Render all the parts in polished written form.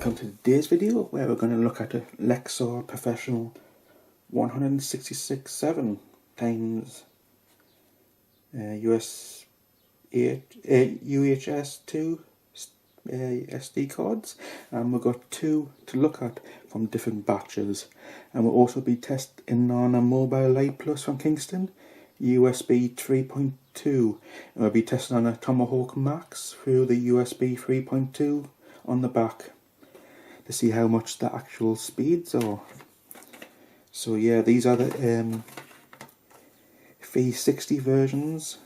welcome to today's video where we're going to look at a Lexar Professional 1667 times UHS-II SD cards, and we've got two to look at from different batches, and we'll also be testing on a Mobile Light Plus from Kingston, USB 3.2, and we'll be testing on a Tomahawk Max through the USB 3.2 on the back to see how much the actual speeds are. So yeah, these are the 360 versions,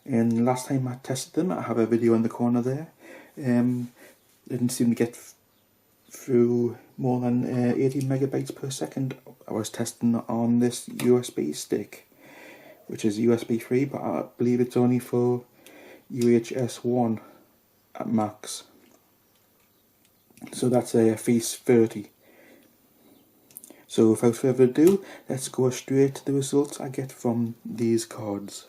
and last time I tested them, I have a video in the corner there. Didn't seem to get through more than 80 megabytes per second. I was testing on this USB stick, which is USB 3, but I believe it's only for UHS-I at max. So that's a 330. So without further ado, let's go straight to the results I get from these cards.